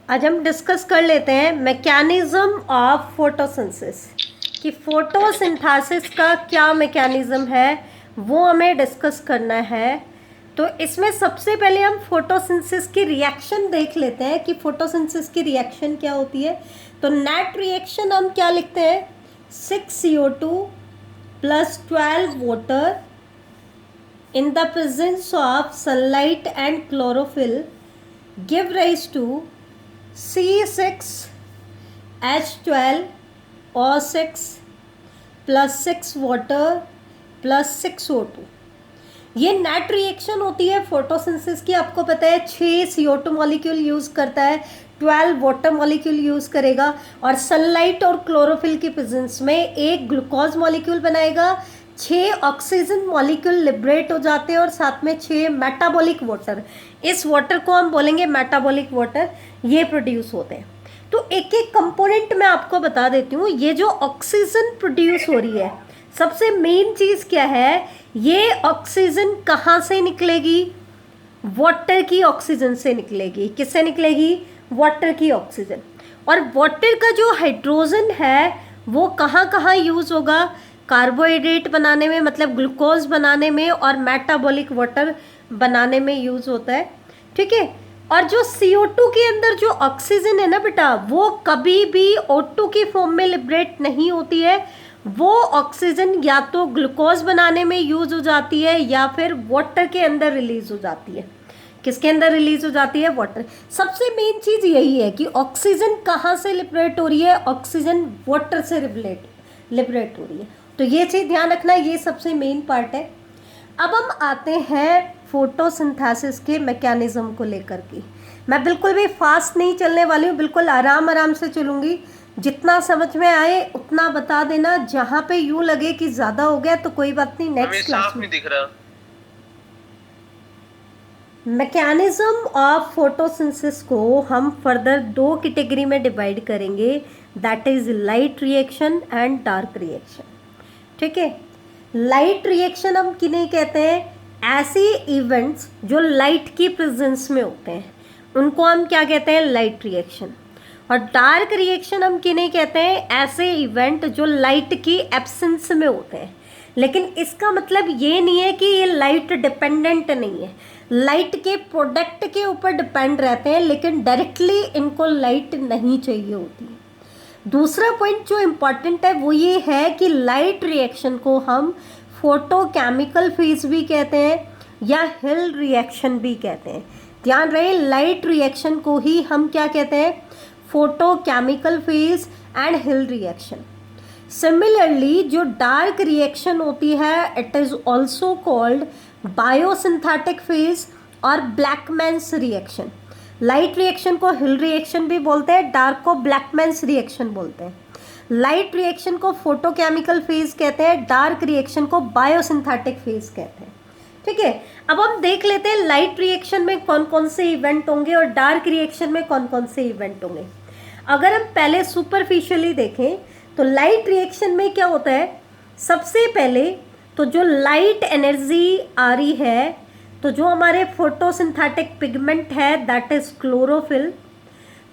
आज हम डिस्कस कर लेते हैं मैकेनिज्म ऑफ फोटोसिंथेसिस कि फोटोसिंथेसिस का क्या मैकेनिज्म है, वो हमें डिस्कस करना है। तो इसमें सबसे पहले हम फोटोसिंथेसिस की रिएक्शन देख लेते हैं कि फोटोसिंथेसिस की रिएक्शन क्या होती है। तो नेट रिएक्शन हम क्या लिखते हैं, 6CO2 plus 12 water in the presence of sunlight and chlorophyll give rise to C6H12O6 plus 6 water plus 6O2। ये नेट रिएक्शन होती है फोटोसिंथेसिस की। आपको पता है 6 CO2 मॉलिक्यूल यूज करता है, 12 वाटर मॉलिक्यूल यूज करेगा और सनलाइट और क्लोरोफिल की प्रेजेंस में एक ग्लूकोज मॉलिक्यूल बनाएगा, 6 ऑक्सीजन मॉलिक्यूल लिबरेट हो जाते हैं और साथ में 6 मेटाबॉलिक वाटर, इस वाटर को हम बोलेंगे मेटाबॉलिक वाटर, ये प्रोड्यूस होते हैं। तो एक एक कंपोनेंट मैं आपको बता देती हूँ। ये जो ऑक्सीजन प्रोड्यूस हो रही है, सबसे मेन चीज क्या है, ये ऑक्सीजन कहाँ से निकलेगी, वाटर की ऑक्सीजन से निकलेगी। किससे निकलेगी, वाटर की ऑक्सीजन। और वाटर का जो हाइड्रोजन है वो कहाँ कहाँ यूज होगा, कार्बोहाइड्रेट बनाने में, मतलब ग्लूकोज बनाने में, और मेटाबॉलिक वाटर बनाने में यूज होता है। ठीक है। और जो CO2 के अंदर जो ऑक्सीजन है ना बेटा, वो कभी भी O2 की फॉर्म में लिबरेट नहीं होती है। वो ऑक्सीजन या तो ग्लूकोज बनाने में यूज हो जाती है या फिर वाटर के अंदर रिलीज हो जाती है। किसके अंदर रिलीज हो जाती है, वाटर। सबसे मेन चीज यही है कि ऑक्सीजन कहाँ से लिबरेट हो रही है, ऑक्सीजन वाटर से लिबरेट हो रही है। तो ये चीज ध्यान रखना, ये सबसे मेन पार्ट है। अब हम आते हैं फोटोसिंथेसिस के मैकेनिज्म को लेकर के। मैं बिल्कुल भी फास्ट नहीं चलने वाली हूँ, बिल्कुल आराम आराम से चलूंगी। जितना समझ में आए उतना बता देना, जहाँ पे यूं लगे कि ज्यादा हो गया तो कोई बात नहीं, नेक्स्ट क्लास में। दिख रहा। मैकेनिज्म ऑफ फोटोसिंथेसिस को हम फर्दर 2 कैटेगरी में डिवाइड करेंगे, that is light reaction and dark reaction. ठीक है। लाइट रिएक्शन हम किन्हें कहते हैं, ऐसे इवेंट्स जो लाइट की प्रेजेंस में होते हैं उनको हम क्या कहते हैं, लाइट रिएक्शन। और डार्क रिएक्शन हम किन्हें कहते हैं, ऐसे इवेंट जो लाइट की एब्सेंस में होते हैं। लेकिन इसका मतलब ये नहीं है कि ये लाइट डिपेंडेंट नहीं है, लाइट के प्रोडक्ट के ऊपर डिपेंड रहते हैं, लेकिन डायरेक्टली इनको लाइट नहीं चाहिए होती। दूसरा पॉइंट जो इम्पॉर्टेंट है वो ये है कि लाइट रिएक्शन को हम फोटोकेमिकल फेज भी कहते हैं या हिल रिएक्शन भी कहते हैं। ध्यान रहे, लाइट रिएक्शन को ही हम क्या कहते हैं, photochemical phase and hill reaction. Similarly जो डार्क रिएक्शन होती है, it is also called biosynthetic phase और ब्लैकमैन्स रिएक्शन। लाइट रिएक्शन को हिल रिएक्शन भी बोलते हैं, डार्क को ब्लैकमैन्स रिएक्शन बोलते हैं। लाइट रिएक्शन को फोटोकेमिकल फेज कहते हैं, डार्क रिएक्शन को बायोसिंथेटिक फेज कहते हैं। ठीक है। अब हम देख लेते हैं लाइट रिएक्शन में कौन कौन से इवेंट होंगे और डार्क रिएक्शन में कौन कौन से इवेंट होंगे। अगर हम पहले सुपरफिशियली देखें तो लाइट रिएक्शन में क्या होता है, सबसे पहले तो जो लाइट एनर्जी आ रही है, तो जो हमारे फोटोसिंथेटिक पिगमेंट है दैट इज क्लोरोफिल।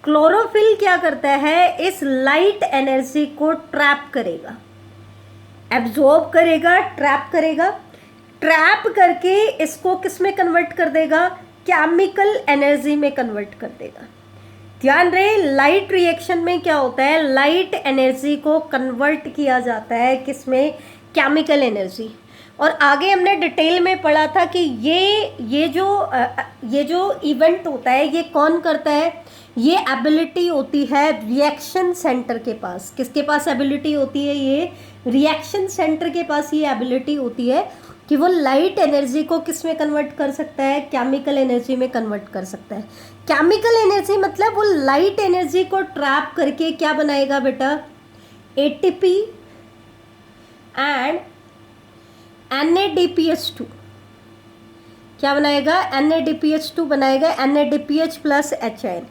क्लोरोफिल क्या करता है, इस लाइट एनर्जी को ट्रैप करेगा, एब्जॉर्ब करेगा, ट्रैप करेगा। ट्रैप करके इसको किस में कन्वर्ट कर देगा, केमिकल एनर्जी में कन्वर्ट कर देगा। ध्यान रहे, लाइट रिएक्शन में क्या होता है, लाइट एनर्जी को कन्वर्ट किया जाता है किसमें, केमिकल एनर्जी। और आगे हमने डिटेल में पढ़ा था कि ये जो इवेंट होता है ये कौन करता है, ये एबिलिटी होती है रिएक्शन सेंटर के पास। किसके पास एबिलिटी होती है, ये रिएक्शन सेंटर के पास ये एबिलिटी होती है कि वो लाइट एनर्जी को किस में कन्वर्ट कर सकता है, केमिकल एनर्जी में कन्वर्ट कर सकता है। केमिकल एनर्जी मतलब वो लाइट एनर्जी को ट्रैप करके क्या बनाएगा बेटा, ATP एंड NADPH2। क्या बनाएगा, NADPH2 बनाएगा, NADPH प्लस HIN।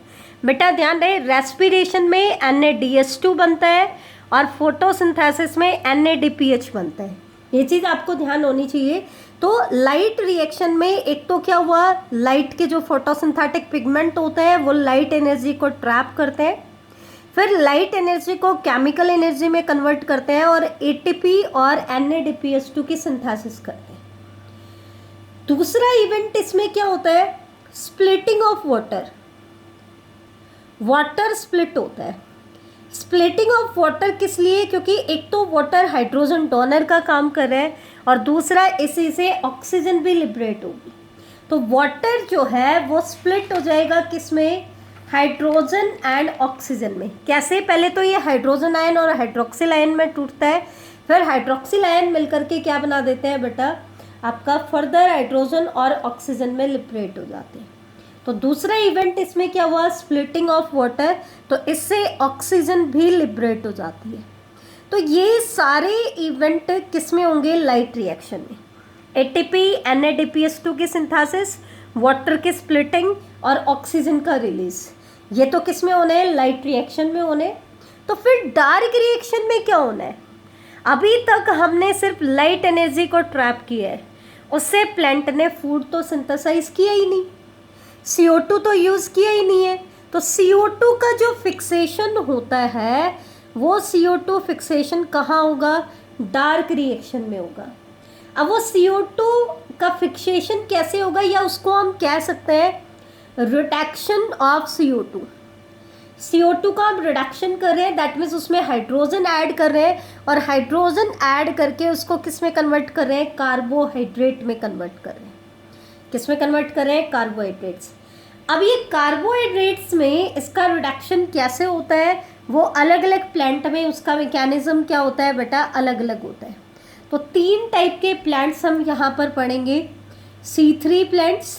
बेटा ध्यान रहे, रेस्पिरेशन में NADH2 बनता है और फोटोसिंथेसिस में NADPH बनता है। ये चीज़ आपको ध्यान होनी चाहिए। तो लाइट रिएक्शन में एक तो क्या हुआ, लाइट के जो फोटोसिंथेटिक पिगमेंट होते हैं वो लाइट एनर्जी को ट्रैप करते हैं, फिर लाइट एनर्जी को केमिकल एनर्जी में कन्वर्ट करते हैं और एटीपी और NADPH2 की सिंथेसिस करते हैं। दूसरा इवेंट इसमें क्या होता है, splitting of water, water split होता है। स्प्लिटिंग ऑफ वाटर किस लिए, क्योंकि एक तो वाटर हाइड्रोजन डोनर का काम कर रहा है और दूसरा इसी से ऑक्सीजन भी लिबरेट होगी। तो वाटर जो है वो स्प्लिट हो जाएगा किस में, हाइड्रोजन एंड ऑक्सीजन में। कैसे, पहले तो ये हाइड्रोजन आयन और हाइड्रोक्सिल आयन में टूटता है, फिर हाइड्रोक्सिल आयन मिलकर के क्या बना देते हैं बेटा, आपका फर्दर हाइड्रोजन और ऑक्सीजन में लिबरेट हो जाते हैं। तो दूसरा इवेंट इसमें क्या हुआ, स्प्लिटिंग ऑफ वाटर, तो इससे ऑक्सीजन भी लिबरेट हो जाती है। तो ये सारे इवेंट किस में होंगे, लाइट रिएक्शन में। एटीपी NADPH2 की सिंथेसिस, वाटर की स्प्लिटिंग और ऑक्सीजन का रिलीज, ये तो किस में होने हैं, लाइट रिएक्शन में होने। तो फिर डार्क रिएक्शन में क्या होना है, अभी तक हमने सिर्फ लाइट एनर्जी को ट्रैप किया है, उससे प्लांट ने फूड तो सिंथेसाइज किया ही नहीं, CO2 तो यूज़ किया ही नहीं है। तो CO2 का जो फिक्सेशन होता है वो CO2 फिक्सेशन कहाँ होगा, डार्क रिएक्शन में होगा। अब वो CO2 का फिक्सेशन कैसे होगा, या उसको हम कह सकते हैं रिडक्शन ऑफ CO2। CO2 का हम रिडक्शन कर रहे हैं, दैट मीन्स उसमें हाइड्रोजन ऐड कर रहे हैं और हाइड्रोजन ऐड करके उसको किस में कन्वर्ट कर रहे हैं, कार्बोहाइड्रेट में कन्वर्ट कर रहे हैं। किस में कन्वर्ट कर रहे हैं, कार्बोहाइड्रेट्स। अब ये कार्बोहाइड्रेट्स में इसका रिडक्शन कैसे होता है, वो अलग अलग प्लांट में उसका मैकेनिज्म क्या होता है बेटा, अलग अलग होता है। तो 3 टाइप के प्लांट्स हम यहाँ पर पढ़ेंगे, C3 plants,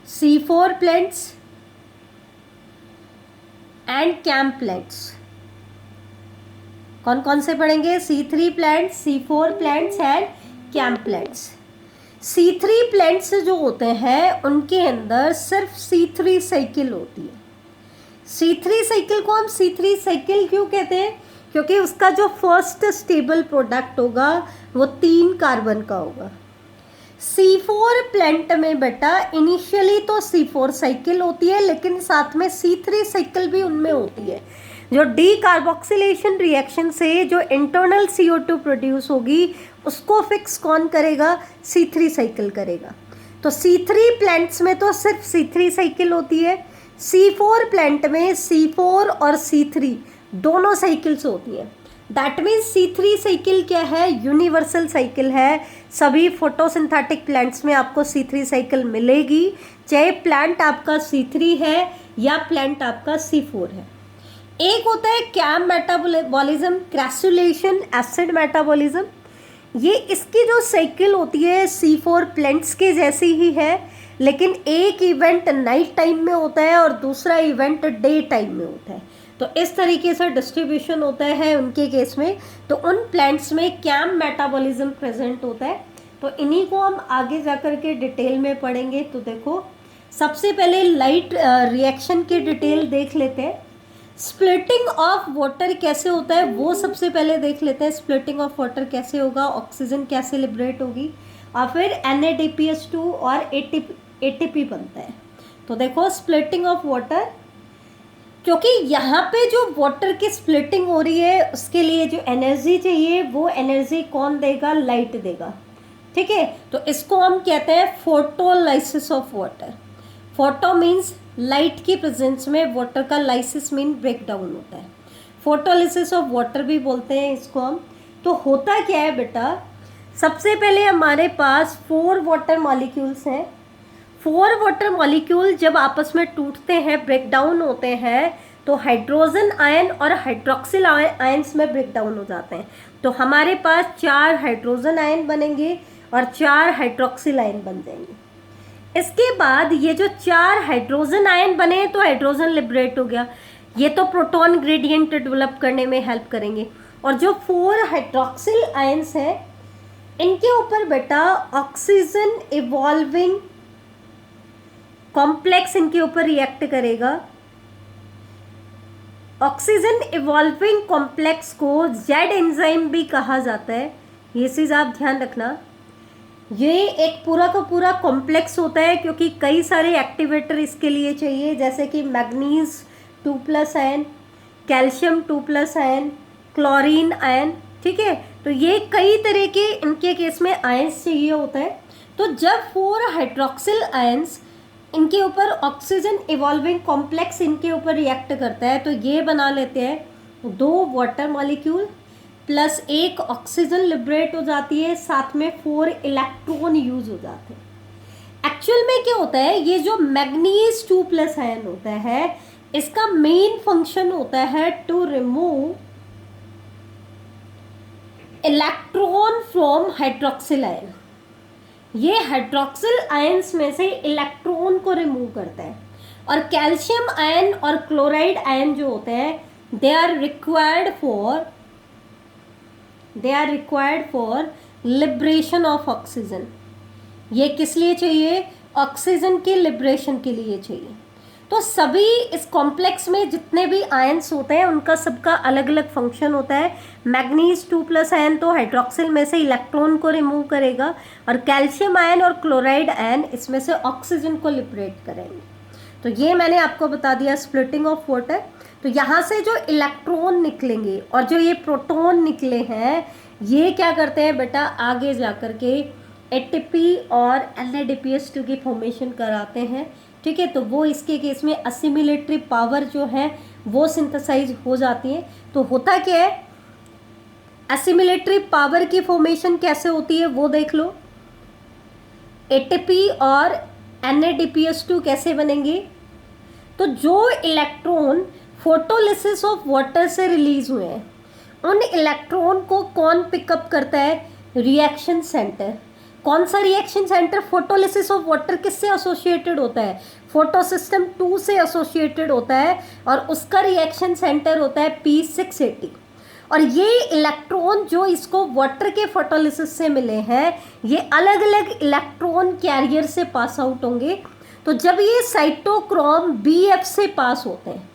C4 plants and CAM plants. कौन कौन से पढ़ेंगे, C3 plants, C4 plants and CAM plants. C3 plants जो होते हैं उनके अंदर सिर्फ C3 साइकिल होती है। C3 साइकिल को हम C3 साइकिल क्यों कहते हैं, क्योंकि उसका जो फर्स्ट स्टेबल प्रोडक्ट होगा वो 3 कार्बन का होगा। C4 प्लांट में बेटा इनिशियली तो C4 साइकिल होती है, लेकिन साथ में C3 साइकिल भी उनमें होती है। जो डीकार्बोक्सिलेशन रिएक्शन से जो इंटरनल CO2 प्रोड्यूस होगी उसको फिक्स कौन करेगा, C3 साइकिल करेगा। तो C3 प्लांट्स में तो सिर्फ C3 साइकिल होती है, C4 प्लांट में C4 और C3 दोनों साइकिल्स होती है। दैट मीन्स C3 साइकिल क्या है, यूनिवर्सल साइकिल है। सभी फोटोसिंथेटिक प्लांट्स में आपको C3 साइकिल मिलेगी, चाहे प्लांट आपका C3 है या प्लांट आपका C4 है। एक होता है कैम मेटाबॉलिज्म, क्रैसुलेशन एसिड मेटाबॉलिज्म। ये इसकी जो साइकिल होती है C4 प्लांट्स के जैसी ही है, लेकिन एक इवेंट नाइट टाइम में होता है और दूसरा इवेंट डे टाइम में होता है। तो इस तरीके से डिस्ट्रीब्यूशन होता है उनके केस में। तो उन प्लांट्स में कैम मेटाबॉलिज्म प्रेजेंट होता है। तो इन्हीं को हम आगे जाकर के डिटेल में पढ़ेंगे। तो देखो, सबसे पहले लाइट रिएक्शन की डिटेल देख लेते हैं। स्प्लिटिंग ऑफ वाटर कैसे होता है वो सबसे पहले देख लेते हैं। स्प्लिटिंग ऑफ वाटर कैसे होगा, ऑक्सीजन कैसे लिबरेट होगी, और फिर NADPH2 और ATP बनता है। तो देखो, स्प्लिटिंग ऑफ वाटर, क्योंकि यहाँ पे जो वाटर की स्प्लिटिंग हो रही है उसके लिए जो एनर्जी चाहिए वो एनर्जी कौन देगा, लाइट देगा। ठीक है, तो इसको हम कहते हैं photolysis of water. Photo means light की प्रेजेंस में वाटर का, लाइसिस मीन ब्रेक डाउन होता है। फोटोलिसिस ऑफ वाटर भी बोलते हैं इसको हम। तो होता क्या है बेटा, सबसे पहले हमारे पास 4 वाटर मॉलिक्यूल्स हैं। 4 वाटर मॉलिक्यूल जब आपस में टूटते हैं, ब्रेक डाउन होते हैं, तो हाइड्रोजन आयन और हाइड्रोक्सिल आयन्स में ब्रेक डाउन हो जाते हैं। तो हमारे पास 4 हाइड्रोजन आयन बनेंगे और 4 हाइड्रोक्सिल आयन बन जाएंगे। इसके बाद ये जो 4 हाइड्रोजन आयन बने तो हाइड्रोजन लिबरेट हो गया, ये तो प्रोटॉन ग्रेडियंट डेवलप करने में हेल्प करेंगे। और जो 4 हाइड्रोक्सिल आयन्स हैं इनके ऊपर बेटा ऑक्सीजन इवॉल्विंग कॉम्प्लेक्स इनके ऊपर रिएक्ट करेगा। ऑक्सीजन इवॉल्विंग कॉम्प्लेक्स को जेड एंजाइम भी कहा जाता है। ये चीज़ आप ध्यान रखना। ये एक पूरा का पूरा कॉम्प्लेक्स होता है क्योंकि कई सारे एक्टिवेटर इसके लिए चाहिए, जैसे कि manganese 2+ ion, calcium 2+ ion, chlorine ion, ठीक है। तो ये कई तरह के इनके केस में आयंस चाहिए होता है। तो जब 4 हाइड्रोक्सिल आयंस इनके ऊपर ऑक्सीजन इवॉल्विंग कॉम्प्लेक्स इनके ऊपर रिएक्ट करता है तो ये बना लेते हैं 2 water molecule plus 1 oxygen liberate हो जाती है, साथ में 4 इलेक्ट्रॉन यूज हो जाते हैं। एक्चुअल में क्या होता है, ये जो मैग्नीज 2+ आयन होता है इसका मेन फंक्शन होता है to remove electron from hydroxyl ion. ये हाइड्रोक्सिल आयंस में से इलेक्ट्रॉन को रिमूव करता है। और कैल्शियम आयन और क्लोराइड आयन जो होते हैं they are required for liberation of oxygen. ये किस लिए चाहिए, ऑक्सीजन के लिबरेशन के लिए चाहिए। तो सभी इस कॉम्प्लेक्स में जितने भी आयंस होते हैं उनका सबका अलग अलग फंक्शन होता है। मैग्नीज 2+ आयन तो हाइड्रोक्सिल में से इलेक्ट्रॉन को रिमूव करेगा और कैल्शियम आयन और क्लोराइड आयन इसमें से ऑक्सीजन को लिबरेट करेंगे। तो ये मैंने आपको बता दिया स्प्लिटिंग ऑफ वाटर। तो यहाँ से जो इलेक्ट्रॉन निकलेंगे और जो ये प्रोटॉन निकले हैं ये क्या करते हैं बेटा, आगे जा कर के एटीपी और NADPH2 की फॉर्मेशन कराते हैं, ठीक है। तो वो इसके केस में असिमिलेटरी पावर जो है वो सिंथेसाइज हो जाती है। तो होता क्या है, असिमिलेटरी पावर की फॉर्मेशन कैसे होती है वो देख लो। एटीपी और NADPH2 कैसे बनेंगे, तो जो इलेक्ट्रॉन फोटोलिसिस ऑफ वाटर से रिलीज हुए हैं उन इलेक्ट्रॉन को कौन पिकअप करता है, रिएक्शन सेंटर। कौन सा reaction centre, photolysis of water किससे एसोसिएटेड होता है, फोटोसिस्टम 2 से एसोसिएटेड होता है और उसका रिएक्शन सेंटर होता है P680। और ये इलेक्ट्रॉन जो इसको वाटर के फोटोलिसिस से मिले हैं ये अलग अलग इलेक्ट्रॉन कैरियर से पास आउट होंगे। तो जब ये साइटोक्रोम BF से पास होते हैं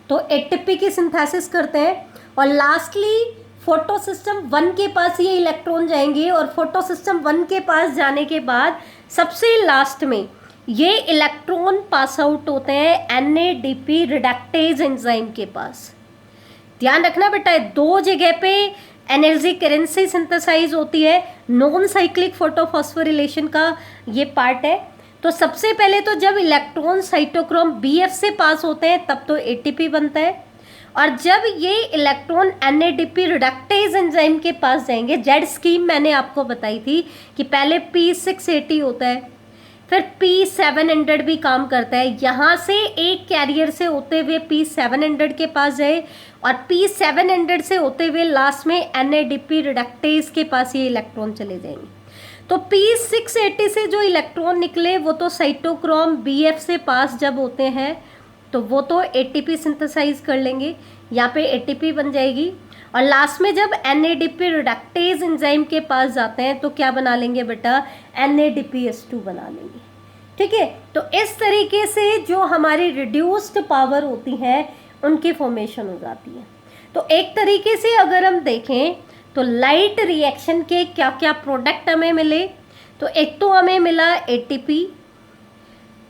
तो एटीपी की सिंथेसिस करते हैं और लास्टली फोटोसिस्टम 1 के पास ये इलेक्ट्रॉन जाएंगे और फोटोसिस्टम 1 के पास जाने के बाद सबसे लास्ट में ये इलेक्ट्रॉन पास आउट होते हैं NADP रिडक्टेज एंजाइम के पास। ध्यान रखना बेटा, 2 जगह पे एनर्जी करेंसी सिंथेसाइज होती है। नॉन साइक्लिक फोटोफॉस्फोरिलेशन का ये पार्ट है। तो सबसे पहले तो जब इलेक्ट्रॉन साइटोक्रोम BF से पास होते हैं तब तो ATP बनता है और जब ये इलेक्ट्रॉन NADP रिडक्टेज एंजाइम के पास जाएंगे, जेड स्कीम मैंने आपको बताई थी कि पहले P680 होता है फिर P700 भी काम करता है। यहाँ से एक कैरियर से होते हुए P700 के पास जाए और P700 से होते हुए लास्ट में NADP रिडक्टेज के पास ये इलेक्ट्रॉन चले जाएंगे। तो P680 से जो इलेक्ट्रॉन निकले वो तो साइटोक्रोम BF से पास जब होते हैं तो वो तो ATP सिंथेसाइज कर लेंगे, यहाँ पे ATP बन जाएगी और लास्ट में जब NADP रिडक्टेज एंजाइम के पास जाते हैं तो क्या बना लेंगे बेटा, NADPH2 बना लेंगे, ठीक है। तो इस तरीके से जो हमारी रिड्यूस्ड पावर होती है उनकी फॉर्मेशन हो जाती है। तो एक तरीके से अगर हम देखें तो लाइट रिएक्शन के क्या क्या प्रोडक्ट हमें मिले, तो एक तो हमें मिला ATP,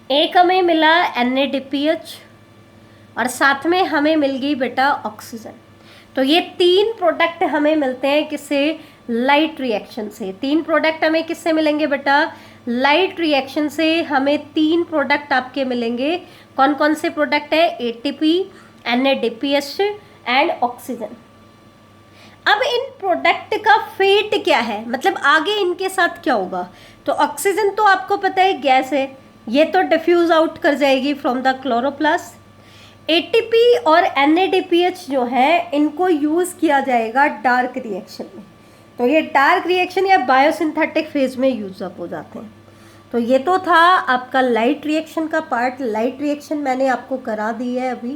एक हमें मिला NADPH और साथ में हमें मिल गई बेटा ऑक्सीजन। तो ये 3 प्रोडक्ट हमें मिलते हैं किससे, लाइट रिएक्शन से। 3 प्रोडक्ट हमें किससे मिलेंगे बेटा, लाइट रिएक्शन से हमें 3 प्रोडक्ट आपके मिलेंगे। कौन कौन से प्रोडक्ट है, ATP, NADPH एंड ऑक्सीजन। अब इन प्रोडक्ट का फेट क्या है, मतलब आगे इनके साथ क्या होगा। तो ऑक्सीजन तो आपको पता है गैस है, ये तो डिफ्यूज आउट कर जाएगी फ्रॉम द क्लोरोप्लास्ट। ATP और NADPH जो है इनको यूज़ किया जाएगा डार्क रिएक्शन में। तो ये डार्क रिएक्शन या बायोसिंथेटिक फेज में यूज अप हो जाते हैं। तो ये तो था आपका लाइट रिएक्शन का पार्ट। लाइट रिएक्शन मैंने आपको करा दी है अभी।